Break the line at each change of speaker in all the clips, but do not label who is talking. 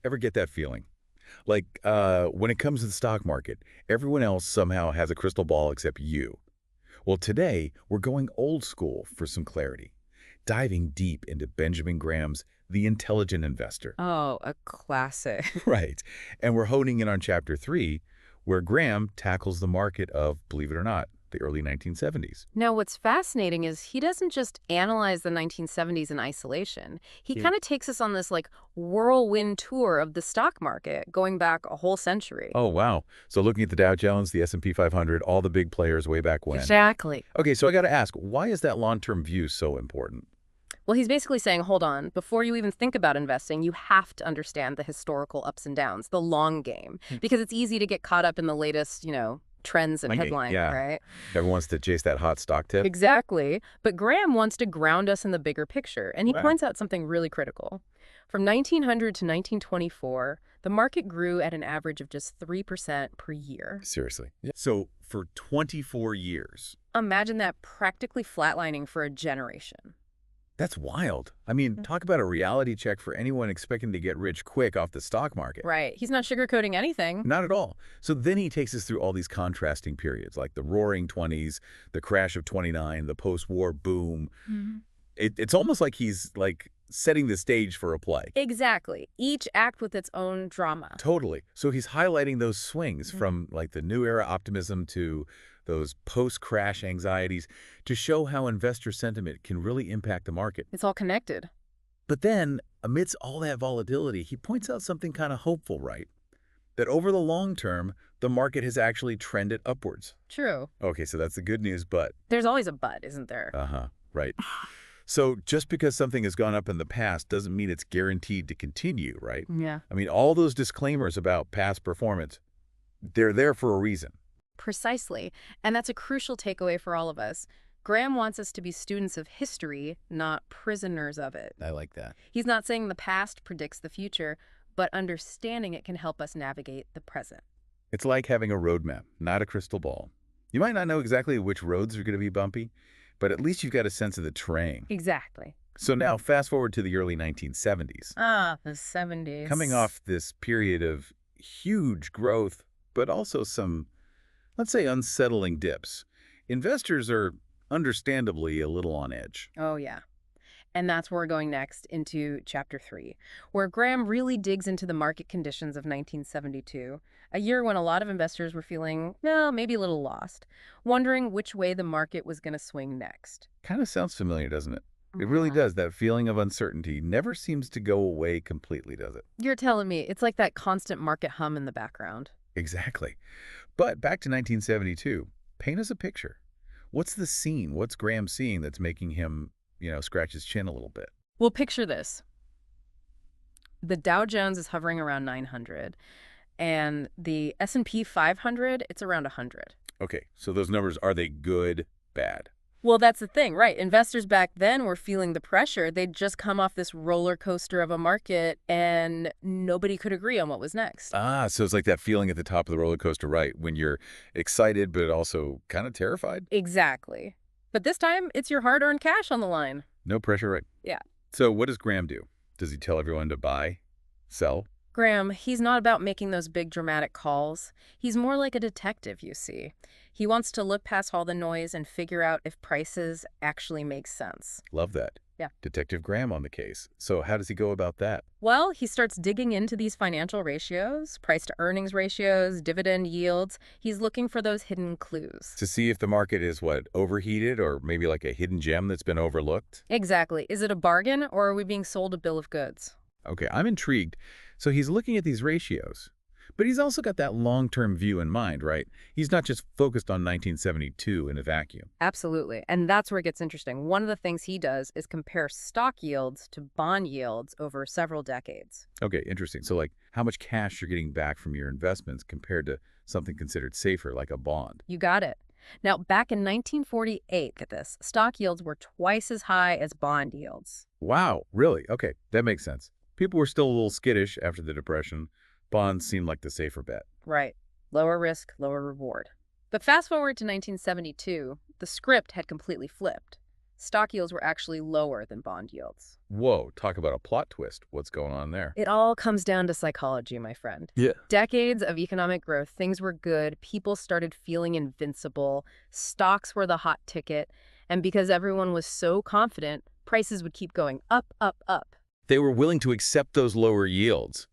Ever get that feeling? Like, when it comes to the stock market, everyone else somehow has a crystal ball except you. Well, today, we're going old school for some clarity, diving deep into Benjamin Graham's The Intelligent Investor.
Oh, a classic.
Right. And we're honing in on Chapter 3, where Graham tackles the market of, believe it or not, the early 1970s.
Now, what's fascinating is he doesn't just analyze the 1970s in isolation. He
Yeah.
kind of takes us on this whirlwind tour of the stock market going back a whole century.
Oh, wow. So looking at the Dow Jones, the S&P 500, all the big players way back when.
Exactly.
Okay, so I got to ask, why is that long-term view so important?
Well, he's basically saying, hold on, before you even think about investing, you have to understand the historical ups and downs, the long game, because it's easy to get caught up in the latest, trends and headlines,
Yeah,
right?
everyone wants to chase that hot stock tip.
Exactly. But Graham wants to ground us in the bigger picture, and he
Wow.
points out something really critical. From 1900 to 1924, the market grew at an average of just 3% per year.
Seriously. Yeah. So for 24 years.
Imagine that practically flatlining for a generation.
That's wild. I mean, talk about a reality check for anyone expecting to get rich quick off the stock market.
Right. He's not sugarcoating anything.
Not at all. So then he takes us through all these contrasting periods, like the roaring 20s, the crash of 29, the post-war boom.
Mhm.
It's almost like he's setting the stage for a play.
Exactly. Each act with its own drama.
Totally. So he's highlighting those swings from the new era optimism to those post-crash anxieties to show how investor sentiment can really impact the market.
It's all connected.
But then, amidst all that volatility, he points out something kind of hopeful, right? That over the long term, the market has actually trended upwards.
True.
Okay, so that's the good news, but
There's always a but, isn't there?
right. So just because something has gone up in the past doesn't mean it's guaranteed to continue, right?
Yeah.
I mean, all those disclaimers about past performance, they're there for a reason.
Precisely. And that's a crucial takeaway for all of us. Graham wants us to be students of history, not prisoners of it.
I like that.
He's not saying the past predicts the future, but understanding it can help us navigate the present.
It's like having a roadmap, not a crystal ball. You might not know exactly which roads are going to be bumpy, but at least you've got a sense of the terrain.
Exactly.
So now fast forward to the early 1970s.
Ah, the 70s.
Coming off this period of huge growth, but also some, let's say, unsettling dips, investors are understandably a little on edge.
Oh, yeah. And that's where we're going next, into Chapter 3, where Graham really digs into the market conditions of 1972, a year when a lot of investors were feeling, well, maybe a little lost, wondering which way the market was going to swing next.
Kind of sounds familiar, doesn't it? It really does. That feeling of uncertainty never seems to go away completely, does it?
You're telling me it's like that constant market hum in the background.
Exactly. But back to 1972, paint us a picture. What's the scene? What's Graham seeing that's making him, scratch his chin a little bit?
Well, picture this. The Dow Jones is hovering around 900, and the S&P 500, it's around 100.
Okay, so those numbers, are they good, bad?
Well, that's the thing, right? Investors back then were feeling the pressure. They'd just come off this roller coaster of a market, and nobody could agree on what was next.
Ah, so it's like that feeling at the top of the roller coaster, right? When you're excited, but also kind of terrified?
Exactly. But this time, it's your hard-earned cash on the line.
No pressure, right?
Yeah.
So what does Graham do? Does he tell everyone to buy, sell?
Graham, he's not about making those big dramatic calls. He's more like a detective, you see. He wants to look past all the noise and figure out if prices actually make sense.
Love that.
Yeah.
Detective Graham on the case. So how does he go about that?
Well, he starts digging into these financial ratios, price-to-earnings ratios, dividend yields. He's looking for those hidden clues.
To see if the market is, overheated or maybe like a hidden gem that's been overlooked?
Exactly. Is it a bargain, or are we being sold a bill of goods?
Okay, I'm intrigued. So he's looking at these ratios, but he's also got that long-term view in mind, right? He's not just focused on 1972 in a vacuum.
Absolutely. And that's where it gets interesting. One of the things he does is compare stock yields to bond yields over several decades.
Okay, interesting. So how much cash you're getting back from your investments compared to something considered safer like a bond.
You got it. Now, back in 1948, get this, stock yields were twice as high as bond yields.
Wow, really? Okay, that makes sense. People were still a little skittish after the Depression. Bonds seemed like the safer bet.
Right. Lower risk, lower reward. But fast forward to 1972, the script had completely flipped. stock yields were actually lower than bond yields.
Whoa, talk about a plot twist. What's going on there?
It all comes down to psychology, my friend.
Yeah.
Decades of economic growth, things were good, people started feeling invincible, stocks were the hot ticket, and because everyone was so confident, prices would keep going up, up, up.
They were willing to accept those lower yields.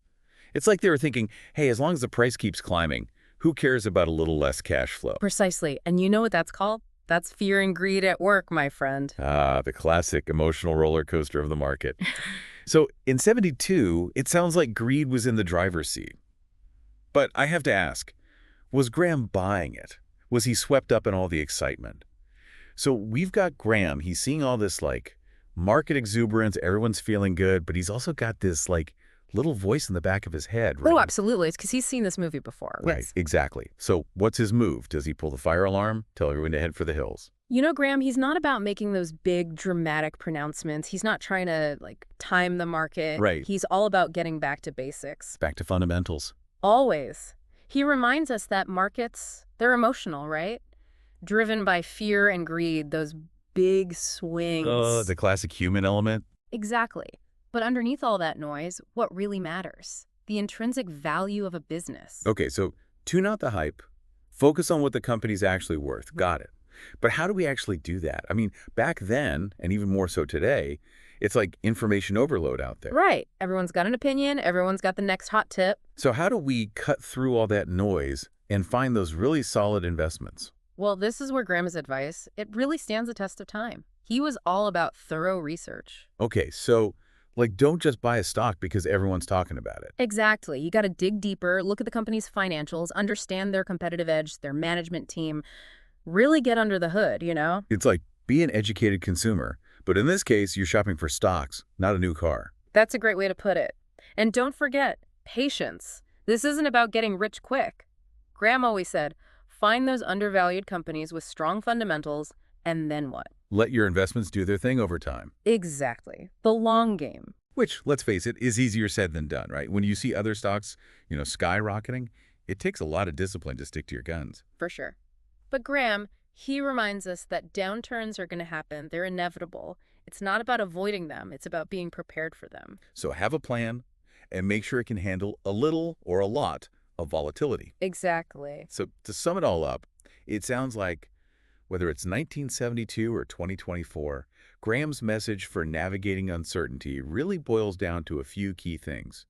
It's like they were thinking, hey, as long as the price keeps climbing, who cares about a little less cash flow?
Precisely. And you know what that's called? That's fear and greed at work, my friend.
Ah, the classic emotional roller coaster of the market. So in 72, it sounds like greed was in the driver's seat. But I have to ask, was Graham buying it? Was he swept up in all the excitement? So we've got Graham. He's seeing all this, like, market exuberance. Everyone's feeling good, but he's also got this, like, little voice in the back of his head, right?
Oh, absolutely. It's because he's seen this movie before.
Right, exactly. So what's his move? Does he pull the fire alarm? Tell everyone to head for the hills?
You know, Graham, he's not about making those big dramatic pronouncements. He's not trying to, like, time the market.
Right.
He's all about getting back to basics.
Back to fundamentals.
Always. He reminds us that markets, they're emotional, right? Driven by fear and greed, those big swings.
The classic human element?
Exactly. But underneath all that noise, what really matters? The intrinsic value of a business.
Okay, so tune out the hype. Focus on what the company's actually worth. Got it. But how do we actually do that? I mean, back then, and even more so today, it's like information overload out there.
Right. Everyone's got an opinion. Everyone's got the next hot tip.
So how do we cut through all that noise and find those really solid investments?
Well, this is where Graham's advice, it really stands the test of time. He was all about thorough research.
Okay, so like don't just buy a stock because everyone's talking about it.
Exactly. You got to dig deeper, look at the company's financials, understand their competitive edge, their management team, really get under the hood, you know?
It's like be an educated consumer, but in this case, you're shopping for stocks, not a new car.
That's a great way to put it. And don't forget, patience. This isn't about getting rich quick. Graham always said, find those undervalued companies with strong fundamentals, and then what?
Let your investments do their thing over time.
Exactly. The long game.
Which, let's face it, is easier said than done, right? When you see other stocks, skyrocketing, it takes a lot of discipline to stick to your guns.
For sure. But Graham, he reminds us that downturns are going to happen. They're inevitable. It's not about avoiding them. It's about being prepared for them.
So have a plan and make sure it can handle a little or a lot of volatility.
Exactly.
So to sum it all up, it sounds like whether it's 1972 or 2024, Graham's message for navigating uncertainty really boils down to a few key things.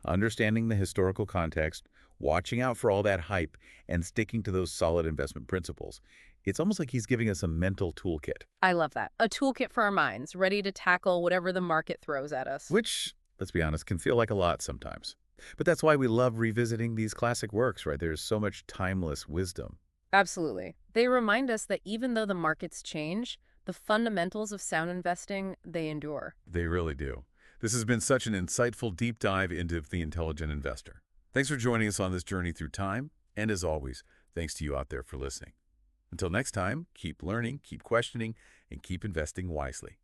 Understanding the historical context, watching out for all that hype, and sticking to those solid investment principles. It's almost like he's giving us a mental toolkit.
I love that. A toolkit for our minds, ready to tackle whatever the market throws at us.
Which, let's be honest, can feel like a lot sometimes. But that's why we love revisiting these classic works, right? There's so much timeless wisdom.
Absolutely. They remind us that even though the markets change, the fundamentals of sound investing, they endure.
They really do. This has been such an insightful deep dive into the intelligent investor. Thanks for joining us on this journey through time. And as always, thanks to you out there for listening. Until next time, keep learning, keep questioning, and keep investing wisely.